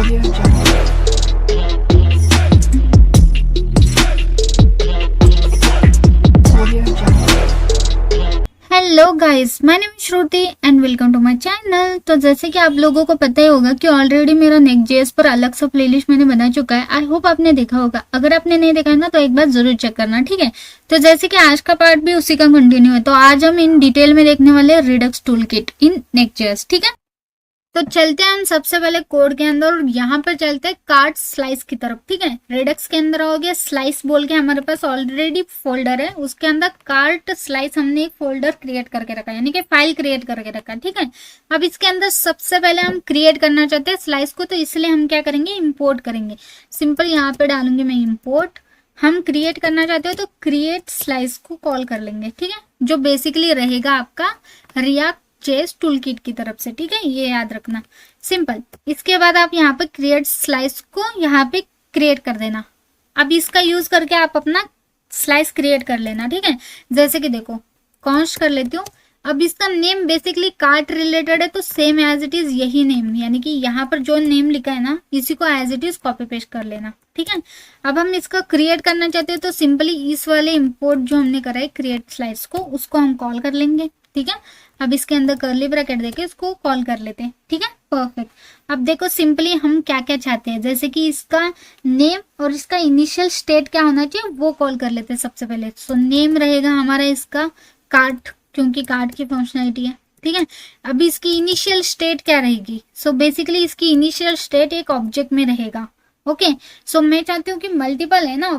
Audio Jungle. Audio Jungle. Hello guys, my name Shruti and welcome to my channel. तो जैसे कि आप लोगों को पता ही होगा कि ऑलरेडी मेरा नेक्स्ट.जेएस पर अलग सा प्लेलिस्ट मैंने बना चुका है। आई होप आपने देखा होगा। अगर आपने नहीं देखा है ना तो एक बार जरूर चेक करना, ठीक है। तो जैसे कि आज का पार्ट भी उसी का कंटिन्यू है, तो आज हम इन डिटेल में देखने वाले हैं रिडक्स टूलकिट इन नेक्स्ट.जेएस, ठीक है। तो चलते हैं हम सबसे पहले कोड के अंदर और यहाँ पर चलते हैं कार्ट स्लाइस की तरफ, ठीक है। रिडक्स के अंदर हो गया स्लाइस बोल के हमारे पास ऑलरेडी फोल्डर है, उसके अंदर कार्ट स्लाइस हमने एक फोल्डर क्रिएट करके रखा है, यानी कि फाइल क्रिएट करके रखा है, ठीक है। अब इसके अंदर सबसे पहले हम क्रिएट करना चाहते हैं स्लाइस को, तो इसलिए हम क्या करेंगे, इम्पोर्ट करेंगे। सिंपल यहाँ पे डालूंगी मैं इम्पोर्ट। हम क्रिएट करना चाहते हो तो क्रिएट स्लाइस को कॉल कर लेंगे, ठीक है, जो बेसिकली रहेगा आपका रिएक्ट जेएस टूलकिट की तरफ से, ठीक है, ये याद रखना। सिंपल। इसके बाद आप यहाँ पे क्रिएट स्लाइस को यहाँ पे क्रिएट कर देना। अब इसका यूज करके आप अपना स्लाइस क्रिएट कर लेना, ठीक है। जैसे कि देखो, कॉन्स्ट कर लेती हूँ। अब इसका नेम बेसिकली कार्ट रिलेटेड है, तो सेम एज इट इज यही नेम, यानी कि यहाँ पर जो नेम लिखा है ना, इसी को as it is copy paste कर लेना, ठीक है। अब हम इसका क्रिएट करना चाहते हैं तो सिंपली इस वाले इंपोर्ट जो हमने करा है क्रिएट स्लाइस को, उसको हम कॉल कर लेंगे, ठीक है। अब इसके अंदर कर्ली ब्रैकेट देके इसको कॉल कर लेते हैं, ठीक है, परफेक्ट। अब देखो सिंपली हम क्या क्या चाहते हैं, जैसे कि इसका नेम और इसका इनिशियल स्टेट क्या होना चाहिए वो कॉल कर लेते हैं सबसे पहले। सो नेम रहेगा हमारा इसका कार्ट, क्योंकि कार्ट की फंक्शनलिटी है, ठीक है। अब इसकी इनिशियल स्टेट क्या रहेगी, सो बेसिकली इसकी इनिशियल स्टेट एक ऑब्जेक्ट में रहेगा, ओके। सो मैं चाहती हूँ कि मल्टीपल है ना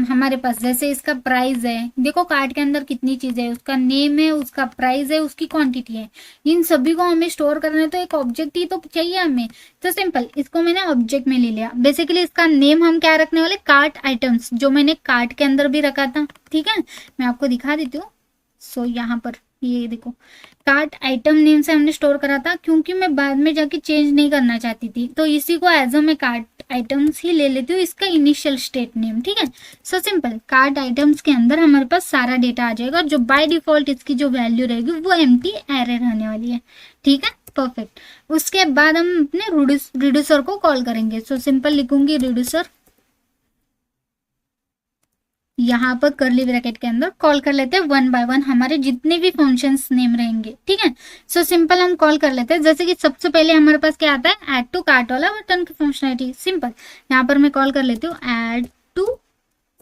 हमारे पास, जैसे इसका प्राइस है, देखो कार्ड के अंदर कितनी चीजें है, उसका नेम है, उसका प्राइस है, उसकी क्वांटिटी है, इन सभी को हमें स्टोर करना है, तो एक ऑब्जेक्ट ही तो चाहिए हमें। तो सिंपल, इसको मैंने ऑब्जेक्ट में ले लिया। बेसिकली इसका नेम हम क्या रखने वाले, कार्ट आइटम्स, जो मैंने कार्ट के अंदर भी रखा था, ठीक है। मैं आपको दिखा देती हूँ। सो यहाँ पर ये देखो, कार्ट आइटम नेम से हमने स्टोर करा था, क्योंकि मैं बाद में जाके चेंज नहीं करना चाहती थी, तो इसी को एज अ मैं कार्ट आइटम्स ही ले लेती हूँ, इसका इनिशियल स्टेट नेम, ठीक है। सो सिंपल, कार्ट आइटम्स के अंदर हमारे पास सारा डेटा आ जाएगा, जो बाय डिफॉल्ट इसकी जो वैल्यू रहेगी वो एम्प्टी एरे रहने वाली है, ठीक है, परफेक्ट। उसके बाद हम अपने रिड्यूसर को कॉल करेंगे। सो सिंपल लिखूंगी रिड्यूसर, यहाँ पर कर्ली ब्रैकेट के अंदर कॉल कर लेते हैं वन बाय वन हमारे जितने भी फंक्शंस नेम रहेंगे, ठीक है। सो सिंपल हम कॉल कर लेते हैं। जैसे कि सबसे पहले हमारे पास क्या आता है, ऐड टू कार्ट वाला बटन की फंक्शनलिटी। सिंपल, यहाँ पर मैं कॉल कर लेती हूँ ऐड टू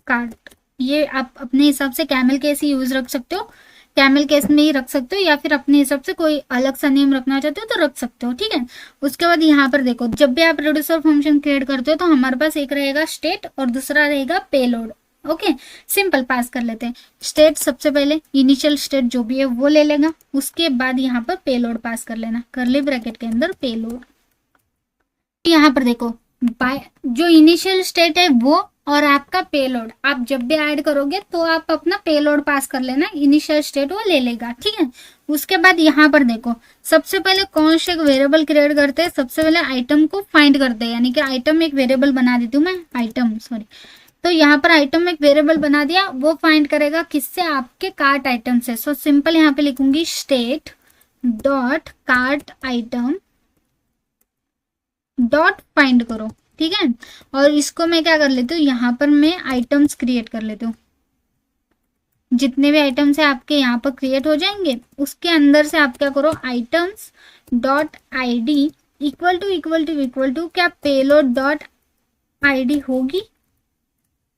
कार्ट। ये आप अपने हिसाब से कैमल केस ही यूज रख सकते हो, कैमल केस में ही रख सकते हो, या फिर अपने हिसाब से कोई अलग सा नेम रखना चाहते हो तो रख सकते हो, ठीक है। उसके बाद यहाँ पर देखो, जब भी आप रिड्यूसर फंक्शन क्रिएट करते हो तो हमारे पास एक रहेगा स्टेट और दूसरा रहेगा पेलोड, ओके। सिंपल पास कर लेते हैं। स्टेट सबसे पहले इनिशियल स्टेट जो भी है वो ले लेगा, उसके बाद यहाँ पर पेलोड पास कर लेना, कर्ली ब्रैकेट के अंदर पेलोड। यहाँ पर देखो, बाय जो इनिशियल स्टेट है वो और आपका पेलोड, आप जब भी ऐड करोगे तो आप अपना पेलोड पास कर लेना, इनिशियल स्टेट वो ले लेगा, ठीक है। उसके बाद यहाँ पर देखो, सबसे पहले कौन से एक वेरिएबल क्रिएट करते हैं, सबसे पहले आइटम को फाइंड करते हैं, यानी कि आइटम एक वेरिएबल बना देती हूँ मैं, आइटम सॉरी। तो यहाँ पर आइटम एक वेरिएबल बना दिया, वो फाइंड करेगा किससे, आपके कार्ट आइटम से। सो सिंपल यहाँ पे लिखूंगी state dot cart item dot find करो, ठीक है। और इसको मैं क्या कर लेती हूँ, यहाँ पर मैं आइटम्स क्रिएट कर लेती हूँ, जितने भी आइटम्स है आपके यहाँ पर क्रिएट हो जाएंगे। उसके अंदर से आप क्या करो, items dot I D equal to equal to equal to क्या पेलोड डॉट आई डी होगी,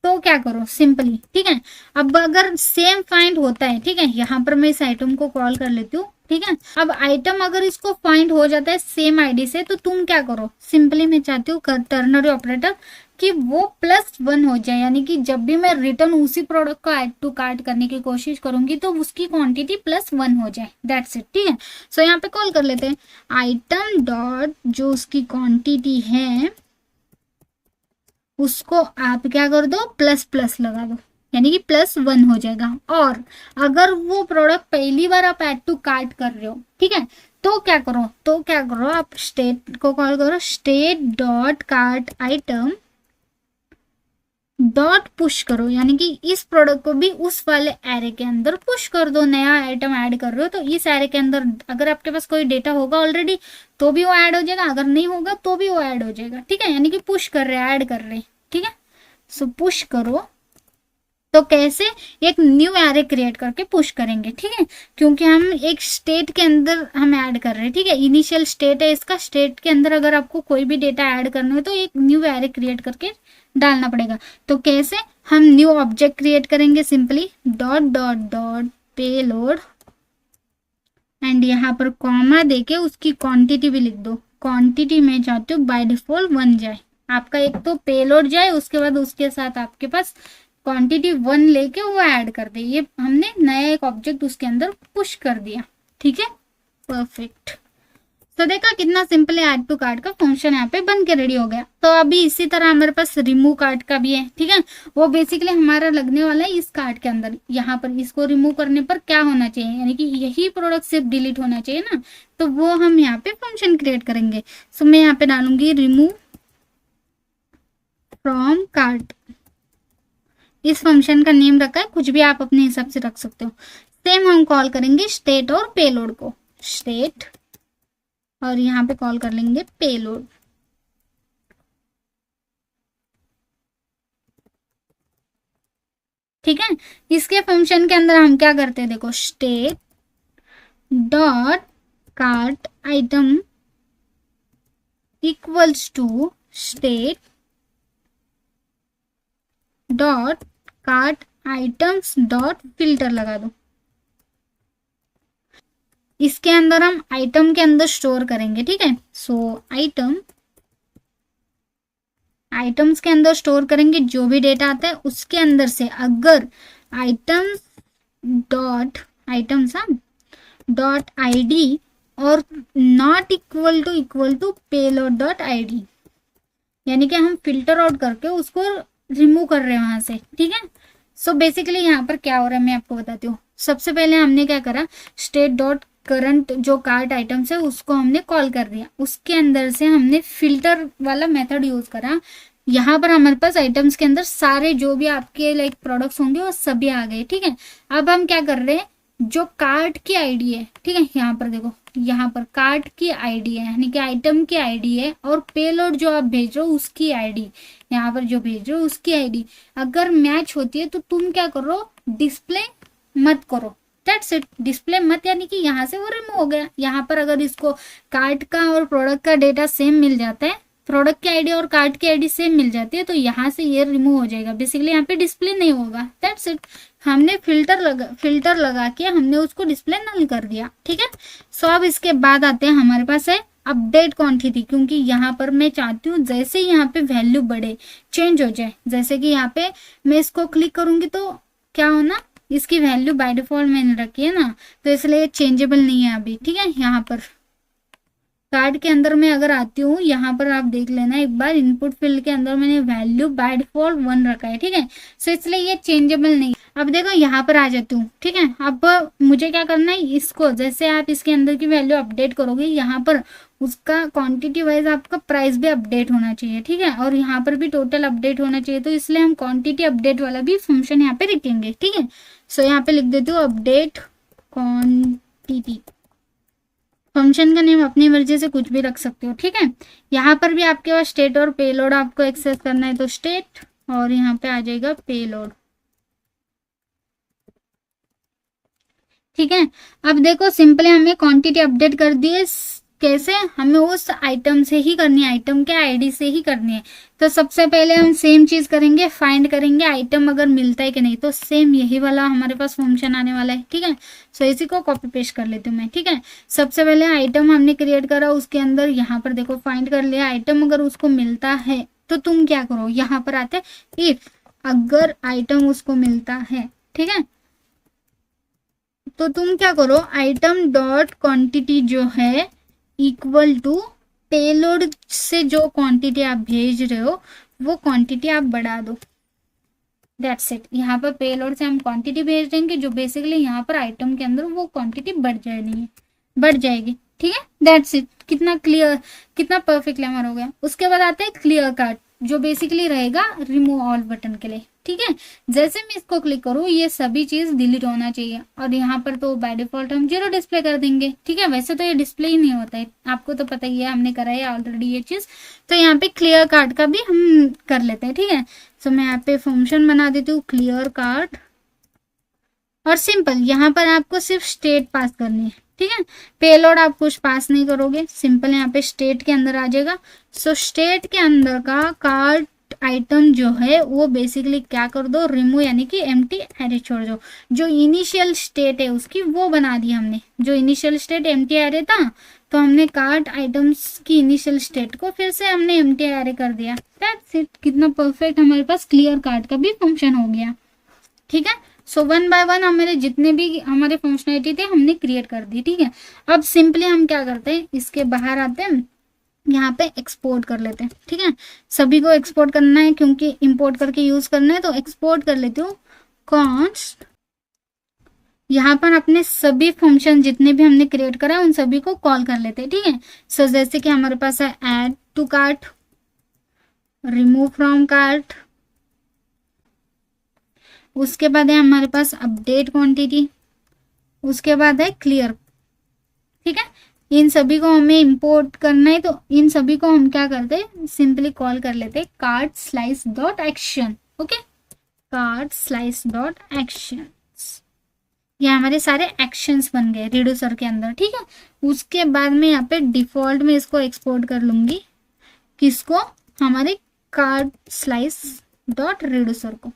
तो क्या करो सिंपली, ठीक है। अब अगर सेम फाइंड होता है, ठीक है, यहाँ पर मैं इस आइटम को कॉल कर लेती हूँ, ठीक है। अब आइटम अगर इसको फाइंड हो जाता है सेम आईडी से, तो तुम क्या करो, सिंपली मैं चाहती हूँ टर्नरी ऑपरेटर कि वो +1 हो जाए, यानी कि जब भी मैं रिटर्न उसी प्रोडक्ट को ऐड टू कार्ट करने की कोशिश करूंगी तो उसकी क्वांटिटी +1 हो जाए, दैट्स इट, ठीक है। सो यहाँ पे कॉल कर लेते हैं आइटम डॉट जो उसकी क्वांटिटी है उसको आप क्या कर दो, ++ लगा दो, यानी कि +1 हो जाएगा। और अगर वो प्रोडक्ट पहली बार आप ऐड टू कार्ट कर रहे हो, ठीक है, तो क्या करो आप स्टेट को कॉल करो, state dot cart item dot push करो, यानी कि इस प्रोडक्ट को भी उस वाले एरे के अंदर पुश कर दो। नया आइटम ऐड कर रहे हो तो इस एरे के अंदर अगर आपके पास कोई डेटा होगा ऑलरेडी तो भी वो ऐड हो जाएगा, अगर नहीं होगा तो भी वो ऐड हो जाएगा। ठीक है, यानी कि पुश कर रहे हैं, ऐड कर रहे हैं। ठीक है, सो पुश करो तो कैसे, एक न्यू एरे क्रिएट करके पुश करेंगे। ठीक है, क्योंकि हम एक स्टेट के अंदर हम ऐड कर रहे हैं। ठीक है, इनिशियल स्टेट है इसका, स्टेट के अंदर अगर आपको कोई भी डेटा ऐड करना है तो एक न्यू एरे क्रिएट करके डालना पड़ेगा। तो कैसे, हम न्यू ऑब्जेक्ट क्रिएट करेंगे, simply dot dot dot payload and यहाँ पर कॉमा देके उसकी क्वांटिटी भी लिख दो। क्वांटिटी में चाहते हो बाय डिफॉल्ट 1 जाए आपका, एक तो पेलोड जाए, उसके बाद उसके साथ आपके पास क्वांटिटी 1 लेके वो ऐड कर दे। ये हमने नया एक ऑब्जेक्ट उसके अंदर पुश कर दिया। ठीक है, परफेक्ट। तो देखा कितना सिंपल है, ऐड टू कार्ट का फंक्शन यहाँ पे बन के रेडी हो गया। तो अभी इसी तरह हमारे पास रिमूव कार्ट का भी है। ठीक है, वो बेसिकली हमारा लगने वाला है इस कार्ट के अंदर। यहाँ पर इसको रिमूव करने पर क्या होना चाहिए, यानी कि यही प्रोडक्ट सिर्फ डिलीट होना चाहिए ना, तो वो हम यहाँ पे फंक्शन क्रिएट करेंगे। सो मैं यहाँ पे डालूंगी रिमूव फ्रॉम कार्ट। इस फंक्शन का नेम रखा है, कुछ भी आप अपने हिसाब से रख सकते हो। सेम हम कॉल करेंगे स्टेट और पेलोड को, स्टेट और यहाँ पे कॉल कर लेंगे पेलोड। ठीक है, इसके फंक्शन के अंदर हम क्या करते हैं, देखो state dot cart item equals to state dot cart items dot filter लगा दो। इसके अंदर हम आइटम के अंदर स्टोर करेंगे। ठीक है, सो आइटम्स के अंदर स्टोर करेंगे जो भी डेटा आता है उसके अंदर से, अगर आइटम्स डॉट आईडी और not equal to payload dot ID, यानी कि हम फिल्टर आउट करके उसको रिमूव कर रहे हैं वहां से। ठीक है, सो बेसिकली यहाँ पर क्या हो रहा है मैं आपको बताती हूँ। सबसे पहले हमने क्या करा, स्टेट डॉट करंट जो कार्ट आइटम्स है उसको हमने कॉल कर दिया, उसके अंदर से हमने फिल्टर वाला मेथड यूज करा। यहाँ पर हमारे पास आइटम्स के अंदर सारे जो भी आपके लाइक प्रोडक्ट्स होंगे वो सभी आ गए। ठीक है, अब हम क्या कर रहे हैं, जो कार्ट की आईडी है, ठीक है, यहाँ पर देखो, यहाँ पर कार्ट की आईडी है, यानी कि आइटम की आईडी है, और पेलोड जो आप भेज रहे हो उसकी आईडी, यहाँ पर जो भेज रहे हो उसकी आईडी अगर मैच होती है तो तुम क्या करो, डिस्प्ले मत करो। दैट्स इट, डिस्प्ले मत, यानी कि यहाँ से वो रिमूव हो गया। यहाँ पर अगर इसको कार्ट का और प्रोडक्ट का डेटा सेम मिल जाता है, प्रोडक्ट की आईडी और कार्ट की आईडी सेम मिल जाती है, तो यहाँ से ये रिमूव हो जाएगा। बेसिकली यहाँ पे डिस्प्ले नहीं होगा। दैट्स इट, हमने फिल्टर लगा के हमने उसको डिस्प्ले नल कर दिया। ठीक है, सो अब इसके बाद आते हैं हमारे पास है अपडेट क्वांटिटी, क्योंकि यहाँ पर मैं चाहती हूँ जैसे यहाँ पे वैल्यू बढ़े, चेंज हो जाए। जैसे कि यहाँ पे मैं इसको क्लिक करूंगी तो क्या होना, इसकी वैल्यू बाय डिफॉल्ट मैंने रखी है ना, तो इसलिए चेंजेबल नहीं है अभी। ठीक है, यहाँ पर कार्ड के अंदर मैं अगर आती हूँ, यहाँ पर आप देख लेना एक बार, इनपुट फील्ड के अंदर मैंने वैल्यू बाय डिफॉल्ट 1 रखा है। ठीक है, सो इसलिए ये चेंजेबल नहीं। अब देखो यहाँ पर आ जाती हूँ। ठीक है, अब मुझे क्या करना है, इसको जैसे आप इसके अंदर की वैल्यू अपडेट करोगे, यहाँ पर उसका क्वांटिटी वाइज आपका प्राइस भी अपडेट होना चाहिए। ठीक है, और यहाँ पर भी टोटल अपडेट होना चाहिए, तो इसलिए हम क्वांटिटी अपडेट वाला भी फंक्शन यहाँ पे रखेंगे। ठीक है, सो यहाँ पे लिख देती हूँ अपडेट क्वांटिटी। फंक्शन का नेम अपनी मर्जी से कुछ भी रख सकते हो। ठीक है, यहाँ पर भी आपके पास स्टेट और पेलोड आपको एक्सेस करना है तो स्टेट, और यहाँ पे आ जाएगा पेलोड। ठीक है, अब देखो सिंपली हमें क्वांटिटी अपडेट कर दी है। कैसे, हमें उस आइटम से ही करनी है, आइटम के आईडी से ही करनी है। तो सबसे पहले हम सेम चीज करेंगे, फाइंड करेंगे आइटम अगर मिलता है कि नहीं, तो सेम यही वाला हमारे पास फंक्शन आने वाला है। ठीक है, सो इसी को कॉपी पेस्ट कर लेती हूँ मैं। ठीक है, सबसे पहले आइटम हमने क्रिएट करा, उसके अंदर यहाँ पर देखो फाइंड कर लिया आइटम, अगर उसको मिलता है तो तुम क्या करो, यहाँ पर आते इफ अगर आइटम उसको मिलता है। ठीक है, तो तुम क्या करो, आइटम डॉट क्वांटिटी जो है इक्वल टू पेलोड से जो क्वांटिटी आप भेज रहे हो वो क्वांटिटी आप बढ़ा दो। दैट्स इट, यहाँ पर पेलोड से हम क्वांटिटी भेज देंगे, जो बेसिकली यहाँ पर आइटम के अंदर वो क्वांटिटी बढ़ जाएगी। ठीक है, दैट्स इट, कितना क्लियर, कितना परफेक्ट लेमर हो गया। उसके बाद आता है क्लियर कार्ट। जो बेसिकली रहेगा रिमूव ऑल बटन के लिए, ठीक है। जैसे मैं इसको क्लिक करूँ ये सभी चीज डिलीट होना चाहिए, और यहाँ पर तो बाय डिफॉल्ट हम 0 डिस्प्ले कर देंगे, ठीक है। वैसे तो ये डिस्प्ले ही नहीं होता है, आपको तो पता ही है, हमने करा है ऑलरेडी ये चीज। तो यहाँ पे क्लियर कार्ड का भी हम कर लेते हैं, ठीक है। सो मैं यहाँ पे फंक्शन बना देती हूँ क्लियर कार्ड, और सिंपल यहाँ पर आपको सिर्फ स्टेट पास करनी है, ठीक है। पेलोड आप कुछ पास नहीं करोगे, सिंपल यहाँ पे स्टेट के अंदर आ जाएगा। सो स्टेट के अंदर का कार्ड आइटम जो है वो बेसिकली क्या कर दो, रिमूव यानी कि एम्प्टी एरे छोड़ दो। जो इनिशियल स्टेट है उसकी वो बना दी हमने, जो इनिशियल स्टेट एम्प्टी एरे था, तो हमने कार्ड आइटम्स की इनिशियल स्टेट को फिर से हमने एम्प्टी एरे कर दिया। That's it. कितना परफेक्ट हमारे पास क्लियर कार्ड का भी फंक्शन हो गया, ठीक है। सो वन बाय वन हमारे जितने भी हमारे फंक्शनलिटी थे हमने क्रिएट कर दी, ठीक है। अब सिंपली हम क्या करते हैं, इसके बाहर आते हैं, यहाँ पे एक्सपोर्ट कर लेते हैं, ठीक है। सभी को एक्सपोर्ट करना है क्योंकि इंपोर्ट करके यूज करना है, तो एक्सपोर्ट कर लेती हूँ कॉन्स्ट। यहाँ पर अपने सभी फंक्शन जितने भी हमने क्रिएट करा है उन सभी को कॉल कर लेते हैं, ठीक है। सो जैसे कि हमारे पास है add to cart, remove from cart, उसके बाद है हमारे पास अपडेट क्वांटिटी, उसके बाद है क्लियर, ठीक है। इन सभी को हमें इंपोर्ट करना है, तो इन सभी को हम क्या करते हैं, सिंपली कॉल कर लेते हैं cart slice dot action, okay. Cart slice dot action, ये हमारे सारे एक्शंस बन गए रिड्यूसर के अंदर, ठीक है। उसके बाद में यहाँ पे डिफॉल्ट में इसको एक्सपोर्ट कर लूंगी, किसको, हमारे कार्ट स्लाइस डॉट रिड्यूसर को।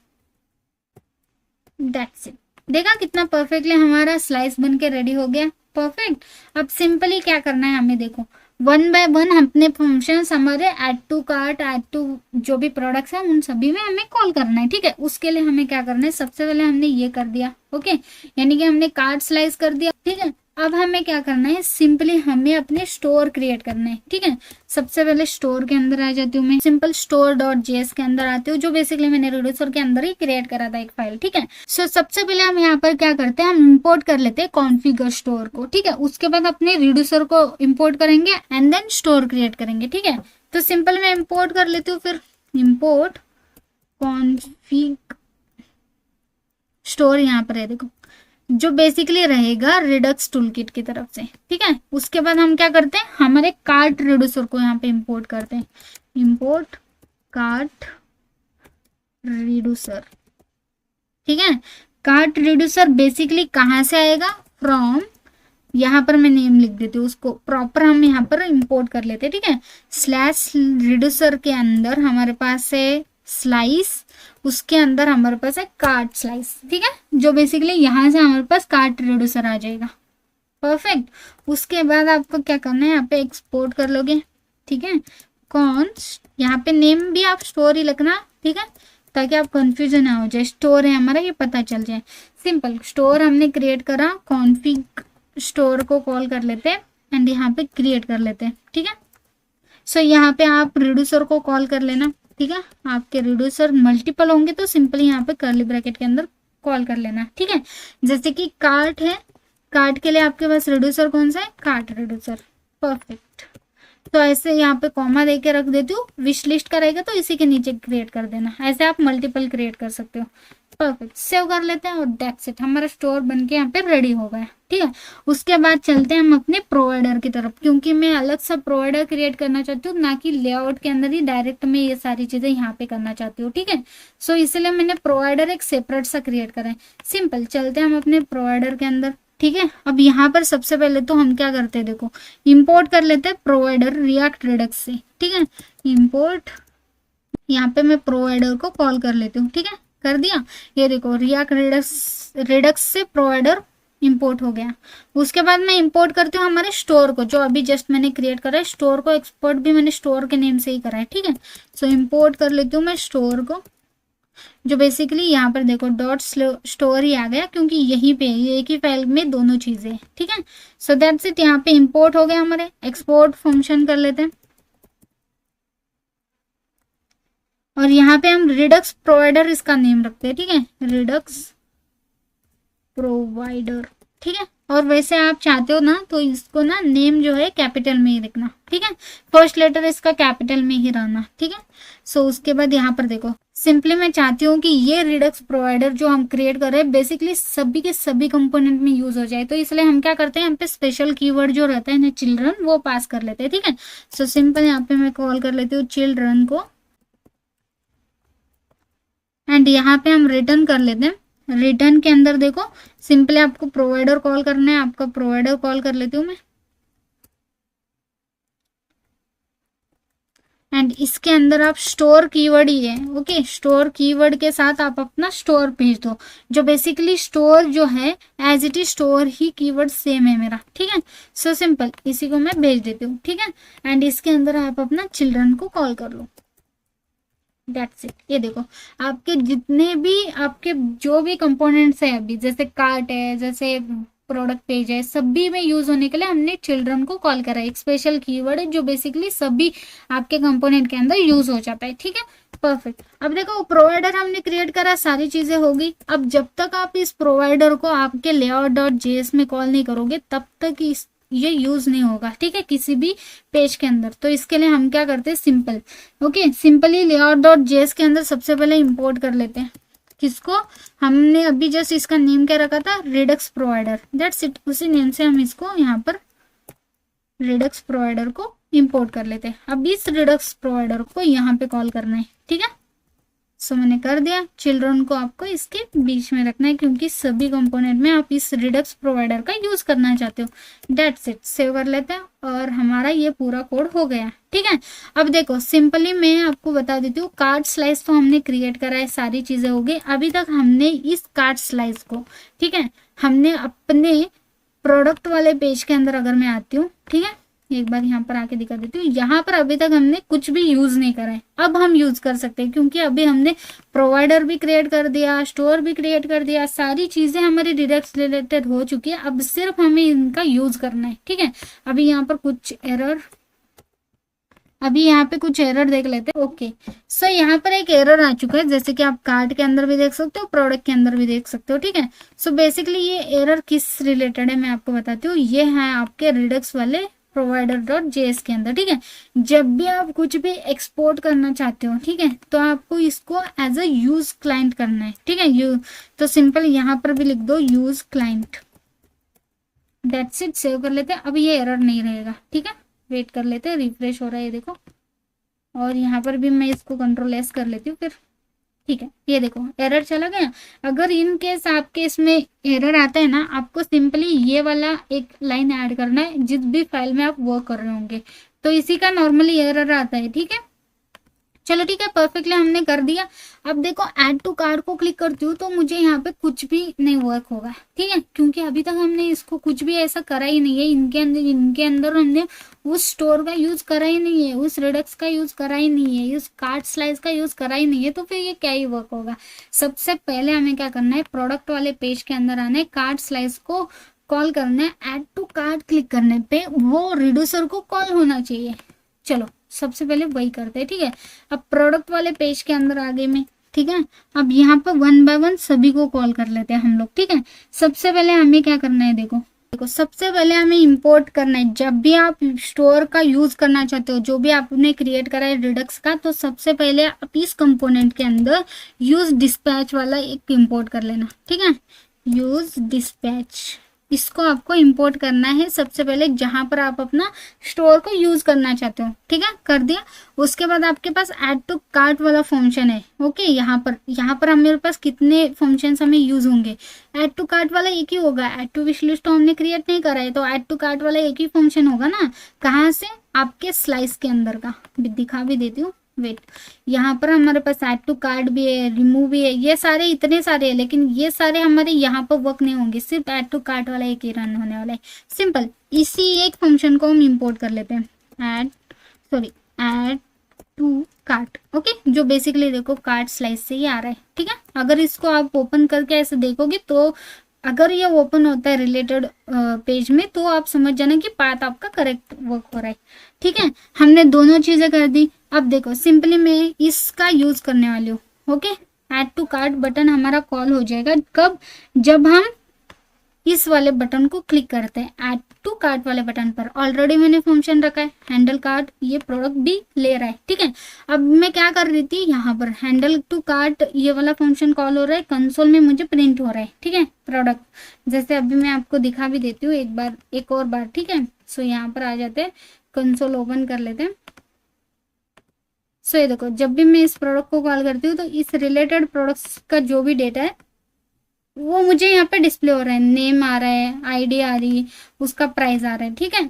That's it. देखा कितना परफेक्टली हमारा स्लाइस बन के रेडी हो गया, परफेक्ट। अब सिंपली क्या करना है हमें, देखो वन बाय वन अपने फंक्शंस हमारे add to cart, add to जो भी प्रोडक्ट्स हैं उन सभी में हमें कॉल करना है, ठीक है। उसके लिए हमें क्या करना है, सबसे पहले हमने ये कर दिया, ओके, यानी कि हमने कार्ट स्लाइस कर दिया, ठीक है। अब हमें क्या करना है, सिंपली हमें अपने स्टोर क्रिएट करना है, ठीक है। सबसे पहले स्टोर के अंदर आ जाती हूँ मैं, सिंपल स्टोर डॉट जेएस के अंदर आती हूँ, जो बेसिकली मैंने रिड्यूसर के अंदर ही क्रिएट करा था एक फाइल, ठीक है। सो सबसे पहले हम यहाँ पर क्या करते हैं, हम इंपोर्ट कर लेते हैं कॉन्फ़िगर स्टोर को, ठीक है। उसके बाद अपने रिड्यूसर को इंपोर्ट करेंगे एंड देन स्टोर क्रिएट करेंगे, ठीक है। तो सिंपल मैं इंपोर्ट कर लेती हूँ, फिर इंपोर्ट कॉन्फ़िग स्टोर यहाँ पर है, देखो, जो बेसिकली रहेगा रिडक्स टूलकिट की तरफ से, ठीक है। उसके बाद हम क्या करते हैं, हमारे कार्ट रिड्यूसर को यहाँ पे इंपोर्ट करते हैं, इंपोर्ट कार्ट रिड्यूसर, ठीक है। कार्ट रिड्यूसर बेसिकली कहाँ से आएगा, फ्रॉम, यहाँ पर मैं नेम लिख देती हूँ, उसको प्रॉपर हम यहाँ पर इंपोर्ट कर लेते हैं, ठीक है। स्लैश रिड्यूसर के अंदर हमारे पास है स्लाइस, उसके अंदर हमारे पास है कार्ट स्लाइस, ठीक है, जो बेसिकली यहाँ से हमारे पास कार्ट रिड्यूसर आ जाएगा, परफेक्ट। उसके बाद आपको क्या करना है, यहाँ पे एक्सपोर्ट कर लोगे, ठीक है। कॉन्स्ट, यहाँ पे नेम भी आप स्टोर ही लिखना, ठीक है, ताकि आप कंफ्यूजन ना हो जाए, स्टोर है हमारा ये पता चल जाए। सिंपल स्टोर हमने क्रिएट करा, कॉन्फिग स्टोर को कॉल कर लेते हैं एंड यहाँ पे क्रिएट कर लेते हैं, ठीक है। सो यहाँ पे आप रिड्यूसर को कॉल कर लेना, ठीक है। आपके रिड्यूसर मल्टीपल होंगे तो सिंपली यहाँ पे कर्ली ब्रैकेट के अंदर कॉल कर लेना, ठीक है। जैसे कि कार्ट है, कार्ट के लिए आपके पास रिड्यूसर कौन सा है, कार्ट रिड्यूसर, परफेक्ट। तो ऐसे यहाँ पे कॉमा दे के रख देती हूँ, विश लिस्ट का रहेगा तो इसी के नीचे क्रिएट कर देना, ऐसे आप मल्टीपल क्रिएट कर सकते हो, परफेक्ट। सेव कर लेते हैं और दैट्स इट, हमारा स्टोर बन के यहाँ पे रेडी हो गया, ठीक है। उसके बाद चलते हैं हम अपने प्रोवाइडर की तरफ, क्योंकि मैं अलग सा प्रोवाइडर क्रिएट करना चाहती हूँ, ना कि लेआउट के अंदर ही डायरेक्ट मैं ये सारी चीजें यहाँ पे करना चाहती हूँ, ठीक है। सो इसलिए मैंने प्रोवाइडर एक सेपरेट सा क्रिएट करा है। सिंपल चलते हैं हम अपने प्रोवाइडर के अंदर, ठीक है। अब यहाँ पर सबसे पहले तो हम क्या करते हैं, देखो इंपोर्ट कर लेते हैं प्रोवाइडर रिएक्ट रिडक्स से, ठीक है। इंपोर्ट, यहाँ पे मैं प्रोवाइडर को कॉल कर लेती हूँ, ठीक है, कर दिया। ये देखो रिएक्ट रिडक्स से प्रोवाइडर इंपोर्ट हो गया। उसके बाद मैं इंपोर्ट करती हूँ हमारे स्टोर को, जो अभी जस्ट मैंने क्रिएट करा है, स्टोर को एक्सपोर्ट भी मैंने स्टोर के नेम से ही करा है, ठीक है। सो इंपोर्ट कर लेती हूँ मैं स्टोर को, जो बेसिकली यहाँ पर देखो डॉट स्टोर ही आ गया, क्योंकि यहीं पे एक ही फाइल में दोनों चीजें, ठीक है। सो दैट्स इट, यहाँ पे इंपोर्ट हो गया हमारे, एक्सपोर्ट फंक्शन कर लेते हैं, और यहाँ पे हम रिडक्स प्रोवाइडर इसका नेम रखते हैं, ठीक है, रिडक्स प्रोवाइडर, ठीक है। और वैसे आप चाहते हो ना तो इसको ना नेम जो है कैपिटल में ही लिखना, ठीक है, फर्स्ट लेटर इसका कैपिटल में ही रहना, ठीक है। सो उसके बाद यहाँ पर देखो, सिंपली मैं चाहती हूँ कि ये रिडक्स प्रोवाइडर जो हम क्रिएट कर रहे हैं बेसिकली सभी के सभी कंपोनेंट में यूज हो जाए, तो इसलिए हम क्या करते हैं, यहाँ पे स्पेशल कीवर्ड जो रहता है ना चिल्ड्रन, वो पास कर लेते हैं, ठीक है। सो सिंपल यहाँ पे मैं कॉल कर लेती हूँ चिल्ड्रन को, एंड यहाँ पे हम रिटर्न कर लेते हैं। रिटर्न के अंदर देखो सिंपली आपको प्रोवाइडर कॉल करना है, आपका प्रोवाइडर कॉल कर लेती हूँ मैं, एंड इसके अंदर आप स्टोर कीवर्ड ही है, ओके, स्टोर कीवर्ड के साथ आप अपना स्टोर भेज दो, जो बेसिकली स्टोर जो है एज इट इज स्टोर ही कीवर्ड सेम है मेरा, ठीक है। सो सिंपल इसी को मैं भेज देती हूँ, ठीक है, एंड इसके अंदर आप अपना चिल्ड्रन को कॉल कर लो, दैट्स इट। ये देखो आपके जितने भी आपके जो भी कंपोनेंट्स है अभी, जैसे कार्ट है, जैसे प्रोडक्ट पेज है, सभी में यूज होने के लिए हमने चिल्ड्रन को कॉल करा है, एक स्पेशल कीवर्ड है जो बेसिकली सभी आपके कंपोनेंट के अंदर यूज हो जाता है, ठीक है, परफेक्ट। अब देखो प्रोवाइडर हमने क्रिएट करा, सारी चीजें होगी। अब जब तक आप इस प्रोवाइडर को आपके layout.js में कॉल नहीं करोगे तब तक ये यूज नहीं होगा, ठीक है, किसी भी पेज के अंदर। तो इसके लिए हम क्या करते हैं, सिंपल, ओके, सिंपली layout.js के अंदर सबसे पहले इंपोर्ट कर लेते हैं, किसको, हमने अभी जस्ट इसका नेम क्या रखा था, रिडक्स प्रोवाइडर, दैट्स इट, उसी नेम से हम इसको यहाँ पर रिडक्स प्रोवाइडर को इंपोर्ट कर लेते हैं। अब इस रिडक्स प्रोवाइडर को यहाँ पे कॉल करना है, ठीक है। सो मैंने कर दिया, चिल्ड्रन को आपको इसके बीच में रखना है क्योंकि सभी कंपोनेंट में आप इस रिडक्स प्रोवाइडर का यूज करना चाहते हो, दैट्स इट। सेव कर लेते हैं और हमारा ये पूरा कोड हो गया, ठीक है। अब देखो सिंपली मैं आपको बता देती हूँ, कार्ड स्लाइस तो हमने क्रिएट करा है, सारी चीजें हो गई। अभी तक हमने इस कार्ड स्लाइस को, ठीक है, हमने अपने प्रोडक्ट वाले पेज के अंदर अगर मैं आती हूँ, ठीक है, एक बार यहाँ पर आके दिखा देती हूँ, यहाँ पर अभी तक हमने कुछ भी यूज नहीं करा है, अब हम यूज कर सकते हैं क्योंकि अभी हमने प्रोवाइडर भी क्रिएट कर दिया, स्टोर भी क्रिएट कर दिया, सारी चीजें हमारी रिडक्स रिलेटेड हो चुकी है, अब सिर्फ हमें इनका यूज करना है, ठीक है। अभी यहाँ पर कुछ एरर, अभी यहाँ पे कुछ एरर देख लेते हैं, ओके। सो यहाँ पर एक एरर आ चुका है, जैसे कि आप कार्ड के अंदर भी देख सकते हो, प्रोडक्ट के अंदर भी देख सकते हो, ठीक है। सो बेसिकली ये एरर किस रिलेटेड है मैं आपको बताती हूँ, ये है आपके रिडक्स वाले provider.js के अंदर, ठीक है। जब भी आप कुछ भी एक्सपोर्ट करना चाहते हो, ठीक है, तो आपको इसको एज अ यूज क्लाइंट करना है, ठीक है। यू तो सिंपल यहाँ पर भी लिख दो use client, that's it. Save कर लेते हैं, अब ये एरर नहीं रहेगा, ठीक है। वेट कर लेते हैं, रिफ्रेश हो रहा है ये देखो, और यहाँ पर भी मैं इसको कंट्रोल एस कर लेती हूँ फिर, ठीक है। ये देखो एरर चला गया। अगर इन केस आपके इसमें एरर आता है ना, आपको सिंपली ये वाला एक लाइन ऐड करना है जिस भी फाइल में आप वर्क कर रहे होंगे, तो इसी का नॉर्मली एरर आता है, ठीक है। चलो ठीक है, परफेक्टली हमने कर दिया। अब देखो ऐड टू कार्ड को क्लिक करती हूँ तो मुझे यहाँ पे कुछ भी नहीं वर्क होगा, ठीक है, क्योंकि अभी तक हमने इसको कुछ भी ऐसा करा ही नहीं है, इनके अंदर हमने उस स्टोर का यूज करा ही नहीं है, उस रिडक्स का यूज करा ही नहीं है, उस कार्ड स्लाइस का यूज करा ही नहीं है, तो फिर ये क्या ही वर्क होगा। सबसे पहले हमें क्या करना है, प्रोडक्ट वाले पेज के अंदर आना है, कार्ड स्लाइस को कॉल करना है, ऐड टू कार्ड क्लिक करने पे वो रिड्यूसर को कॉल होना चाहिए। चलो सबसे पहले वही करते हैं, ठीक है। अब प्रोडक्ट वाले पेज के अंदर आ गए मैं, ठीक है। अब यहाँ पर वन बाय वन सभी को कॉल कर लेते हैं हम लोग, ठीक है। सबसे पहले हमें क्या करना है, देखो सबसे पहले हमें इंपोर्ट करना है। जब भी आप स्टोर का यूज करना चाहते हो, जो भी आपने क्रिएट करा है रिडक्स का, तो सबसे पहले आप इस कंपोनेंट के अंदर यूज डिस्पैच वाला एक इंपोर्ट कर लेना, ठीक है। यूज डिस्पैच, इसको आपको इंपोर्ट करना है सबसे पहले जहां पर आप अपना स्टोर को यूज करना चाहते हो, ठीक है, कर दिया। उसके बाद आपके पास ऐड टू कार्ट वाला फंक्शन है, ओके। यहाँ पर हमारे पास कितने फंक्शंस हमें यूज होंगे, ऐड टू कार्ट वाला एक ही होगा, ऐड टू विश लिस्ट तो हमने क्रिएट नहीं करा है, तो ऐड टू कार्ट वाला एक ही फंक्शन होगा ना। कहाँ से, आपके स्लाइस के अंदर का, दिखा भी देती हूँ, वेट। यहाँ पर हमारे पास ऐड टू कार्ड भी है, रिमूव भी है, ये सारे इतने सारे हैं, लेकिन ये सारे हमारे यहाँ पर वर्क नहीं होंगे, सिर्फ ऐड टू कार्ट वाला एक ही रन होने वाला है। सिंपल इसी एक फंक्शन को हम इंपोर्ट कर लेते हैं, ऐड टू कार्ट, ओके, जो बेसिकली देखो कार्ट स्लाइस से ही आ रहा है, ठीक है। अगर इसको आप ओपन करके ऐसे देखोगे तो अगर ये ओपन होता है रिलेटेड पेज में, तो आप समझ जाना कि पाथ आपका करेक्ट वर्क हो रहा है, ठीक है। हमने दोनों चीजें कर दी। अब देखो सिंपली मैं इसका यूज करने वाली हूँ, okay. Add to cart button हमारा कॉल हो जाएगा कब, जब हम इस वाले बटन को क्लिक करते हैं, ऐड टू कार्ट वाले बटन पर। ऑलरेडी मैंने फंक्शन रखा है हैंडल कार्ट, ये प्रोडक्ट भी ले रहा है, ठीक है। अब मैं क्या कर रही थी, यहाँ पर हैंडल टू कार्ट ये वाला फंक्शन कॉल हो रहा है, कंसोल में मुझे प्रिंट हो रहा है, ठीक है, प्रोडक्ट। जैसे अभी मैं आपको दिखा भी देती हूँ एक बार, एक और बार, ठीक है। सो यहाँ पर आ जाते हैं, कंसोल ओपन कर लेते हैं। सो ये देखो, जब भी मैं इस प्रोडक्ट को कॉल करती हूँ तो इस रिलेटेड प्रोडक्ट्स का जो भी डेटा है वो मुझे यहाँ पे डिस्प्ले हो रहा है, नेम आ रहा है, आईडी आ रही है, उसका प्राइस आ रहा है, ठीक है।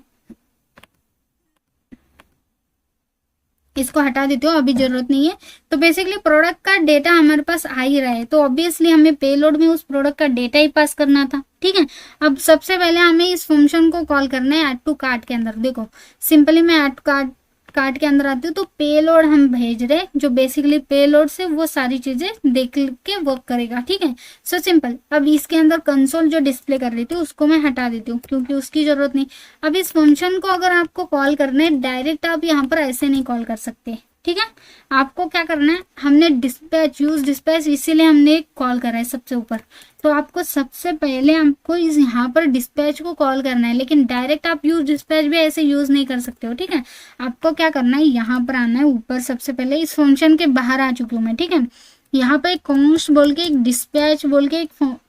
इसको हटा देती हूँ, अभी जरूरत नहीं है। तो बेसिकली प्रोडक्ट का डेटा हमारे पास आ ही रहा है, तो ऑब्वियसली हमें पेलोड में उस प्रोडक्ट का डेटा ही पास करना था, ठीक है। अब सबसे पहले हमें इस फंक्शन को कॉल करना है ऐड टू कार्ट के अंदर। देखो सिंपली मैं ऐड कार्ट के अंदर आती हूँ तो पेलोड हम भेज रहे हैं, जो बेसिकली पेलोड से वो सारी चीजें देख के वर्क करेगा, ठीक है। So simple. अब इसके अंदर कंसोल जो डिस्प्ले कर रही थी उसको मैं हटा देती हूँ क्योंकि उसकी जरूरत नहीं। अब इस फंक्शन को अगर आपको कॉल करना है डायरेक्ट, आप यहाँ पर ऐसे नहीं कॉल कर सकते, ठीक है। आपको क्या करना है, हमने डिस्पैच यूज डिस्पैच इसीलिए हमने कॉल करा है सबसे ऊपर, तो आपको सबसे पहले आपको इस यहाँ पर डिस्पैच को कॉल करना है, लेकिन डायरेक्ट आप यूज डिस्पैच भी ऐसे यूज नहीं कर सकते हो, ठीक है। आपको क्या करना है, यहाँ पर आना है ऊपर। सबसे पहले इस फंक्शन के बाहर आ चुकी हूँ मैं, ठीक है। यहाँ पर एक कॉन्स्ट बोल के, एक डिस्पैच बोल के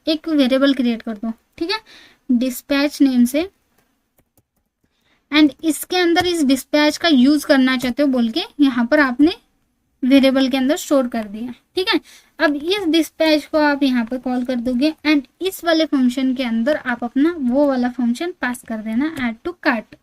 एक वेरिएबल क्रिएट कर दो, ठीक है, डिस्पैच नेम से। एंड इसके अंदर इस डिस्पैच का यूज करना चाहते हो बोल के यहाँ पर आपने वेरिएबल के अंदर स्टोर कर दिया, ठीक है। अब इस डिस्पैच को आप यहाँ पर कॉल कर दोगे एंड इस वाले फंक्शन के अंदर आप अपना वो वाला फंक्शन पास कर देना, ऐड टू कार्ट।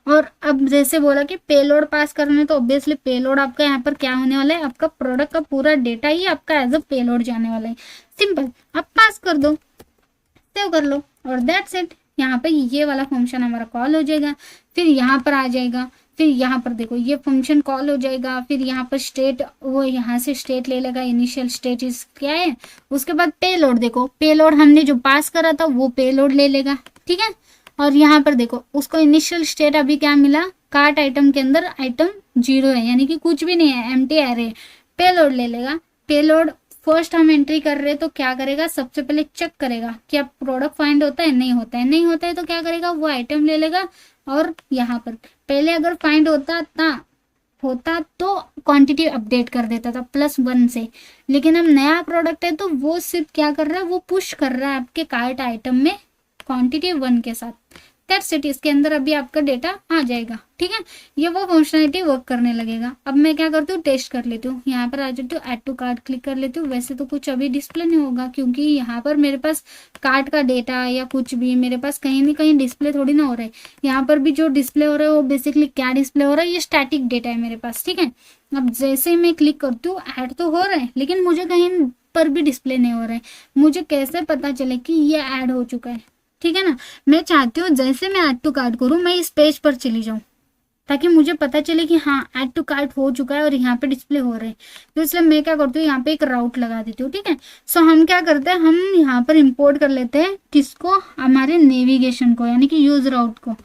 और अब जैसे बोला कि पेलोड पास करना है, तो ऑब्वियसली पेलोड आपका यहाँ पर क्या होने वाला है, आपका प्रोडक्ट का पूरा डेटा ही आपका एज अ पेलोड जाने वाला है। सिंपल, आप पास कर दो, सेव कर लो और दैट्स इट। यहाँ पे ये वाला फंक्शन हमारा कॉल हो जाएगा, फिर यहाँ पर आ जाएगा, फिर यहाँ पर देखो ये फंक्शन कॉल हो जाएगा, फिर यहाँ पर स्टेट, वो यहाँ से स्टेट ले लेगा, इनिशियल स्टेट इस क्या है। उसके बाद पेलोड, देखो पेलोड हमने जो पास करा था वो पेलोड ले लेगा, ठीक है। और यहाँ पर देखो उसको इनिशियल स्टेट अभी क्या मिला, कार्ट आइटम के अंदर आइटम 0 है, यानी कि कुछ भी नहीं है, एम्प्टी एरे। पेलोड ले लेगा, पेलोड फर्स्ट हम एंट्री कर रहे हैं तो क्या करेगा, सबसे पहले चेक करेगा कि अब प्रोडक्ट फाइंड होता है, नहीं होता है, नहीं होता है तो क्या करेगा, वो आइटम ले लेगा। और यहाँ पर पहले अगर फाइंड होता तो क्वांटिटी अपडेट कर देता था +1 से, लेकिन अब नया प्रोडक्ट है तो वो सिर्फ क्या कर रहा है, वो पुश कर रहा है आपके कार्ट आइटम में क्वांटिटी 1 के साथ। दैट्स इट, इसके अंदर अभी आपका डेटा आ जाएगा, ठीक है। ये वो फंक्शनलिटी वर्क करने लगेगा। अब मैं क्या करती हूँ, टेस्ट कर लेती हूँ, यहाँ पर आ जाती हूँ, ऐड टू कार्ट क्लिक कर लेती हूँ। वैसे तो कुछ अभी डिस्प्ले नहीं होगा क्योंकि यहाँ पर मेरे पास कार्ट का डेटा या कुछ भी मेरे पास कहीं ना कहीं डिस्प्ले थोड़ी ना हो रहा है। यहाँ पर भी जो डिस्प्ले हो रहा है वो बेसिकली क्या डिस्प्ले हो रहा है, ये स्टैटिक डेटा है मेरे पास, ठीक है। अब जैसे ही मैं क्लिक करती हूँ, ऐड तो हो रहा है लेकिन मुझे कहीं पर भी डिस्प्ले नहीं हो रहा है। मुझे कैसे पता चले कि ये ऐड हो चुका है, ठीक है ना। मैं चाहती हूँ जैसे मैं ऐड टू कार्ट करूँ मैं इस पेज पर चली जाऊँ ताकि मुझे पता चले कि हाँ ऐड टू कार्ट हो चुका है और यहाँ पे डिस्प्ले हो रहे हैं। तो इसलिए मैं क्या करती हूँ, यहाँ पे एक राउट लगा देती हूँ, ठीक है। सो हम क्या करते हैं, हम यहाँ पर इंपोर्ट कर लेते हैं किसको, हमारे नेविगेशन को, यानी कि यूज राउट को।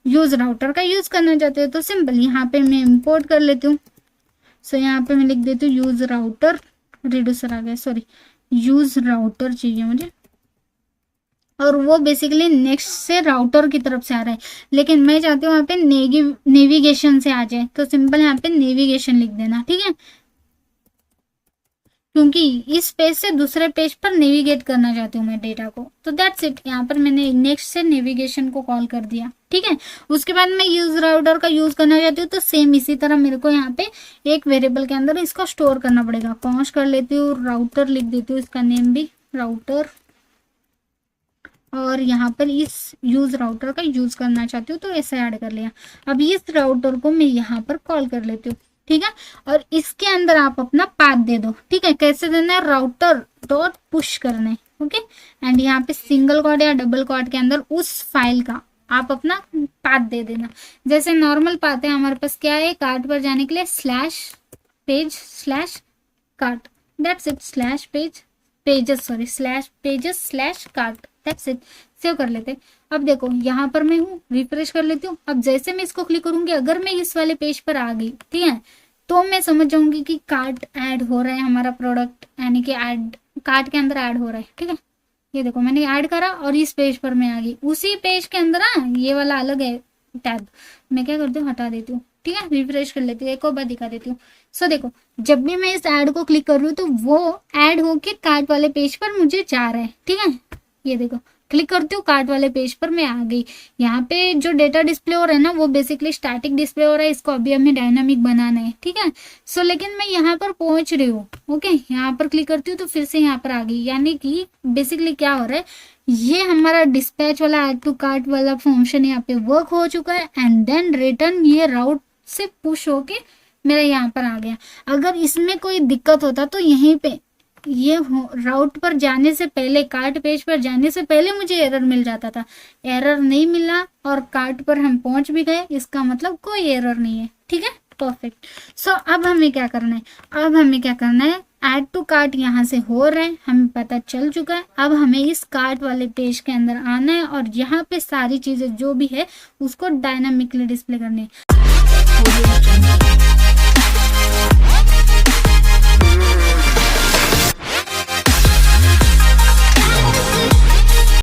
यूज राउटर का यूज करना चाहते हो तो सिंपल यहाँ पे मैं इंपोर्ट कर लेती हूँ। सो यहाँ पे मैं लिख देती हूँ यूज राउटर, रिड्यूसर आ गया, सॉरी यूज राउटर चाहिए मुझे, और वो बेसिकली नेक्स्ट से राउटर की तरफ से आ रहा है, लेकिन मैं चाहती हूँ यहाँ पे नेविगेशन से आ जाए, तो सिंपल यहाँ पे नेविगेशन लिख देना, ठीक है। क्योंकि इस पेज से दूसरे पेज पर नेविगेट करना चाहती हूँ मैं डेटा को, तो दैट्स इट। यहाँ पर मैंने नेक्स्ट से नेविगेशन को कॉल कर दिया, ठीक है। उसके बाद मैं यूज राउटर का यूज करना चाहती हूँ तो सेम इसी तरह मेरे को यहाँ पे एक वेरिएबल के अंदर इसको स्टोर करना पड़ेगा। कॉन्स्ट कर लेती हूँ, राउटर लिख देती हूँ, इसका नेम भी राउटर, और यहाँ पर इस यूज राउटर का यूज करना चाहती हूँ तो ऐसे ऐड कर लिया। अब इस राउटर को मैं यहाँ पर कॉल कर लेती हूँ, ठीक है। और इसके अंदर आप अपना पाथ दे दो, ठीक है। कैसे देना है, राउटर डॉट पुश करना है, ओके। एंड यहाँ पे सिंगल क्वाड या डबल क्वाड के अंदर उस फाइल का आप अपना पाथ दे देना। जैसे नॉर्मल पाथ है हमारे पास, क्या है, कार्ट पर जाने के लिए /page/cart, that's it, /pages/cart, that's it. Save कर लेते। अब देखो यहाँ पर मैं हूँ, रिफ्रेश कर लेती हूँ। अब जैसे मैं इसको क्लिक करूंगी, अगर मैं इस वाले पेज पर आ गई, ठीक है, तो मैं समझ जाऊंगी कि कार्ट ऐड हो रहा है, हमारा प्रोडक्ट यानी कि ऐड कार्ट के अंदर ऐड हो रहा है, ठीक है। ये देखो मैंने ऐड करा और इस पेज पर मैं आ गई। उसी पेज के अंदर ये वाला अलग है टैब, मैं क्या करती हूँ हटा देती हूँ, ठीक है, रिफ्रेश कर लेती हूँ, एक और बार दिखा देती हूँ। सो देखो जब भी मैं इस ऐड को क्लिक कर रही हूँ तो वो ऐड होके कार्ट वाले पेज पर मुझे जा रहा है, ठीक है। ये देखो क्लिक करती हूँ, कार्ट वाले पेज पर मैं आ गई। यहाँ पे जो डेटा डिस्प्ले हो रहा है ना वो बेसिकली स्टैटिक डिस्प्ले हो रहा है, इसको अभी हमें डायनामिक बनाना है, ठीक है। सो लेकिन मैं यहाँ पर पहुंच रही हूँ, ओके, यहाँ पर क्लिक करती हूँ तो फिर से यहाँ पर आ गई। यानी कि बेसिकली क्या हो रहा है, ये हमारा डिस्पैच वाला ऐड टू कार्ट वाला फंक्शन यहाँ पे वर्क हो चुका है एंड देन रिटर्न ये राउट से पुश होके मेरा यहाँ पर आ गया। अगर इसमें कोई दिक्कत होता तो यहीं पे ये राउट पर जाने से पहले, कार्ट पेज पर जाने से पहले मुझे एरर मिल जाता था। एरर नहीं मिला और कार्ट पर हम पहुंच भी गए, इसका मतलब कोई एरर नहीं है, ठीक है, परफेक्ट। सो अब हमें क्या करना है, अब हमें क्या करना है, ऐड टू कार्ट यहाँ से हो रहा है, हमें पता चल चुका है। अब हमें इस कार्ट वाले पेज के अंदर आना है और यहाँ पे सारी चीजें जो भी है उसको डायनामिकली डिस्प्ले करनी है।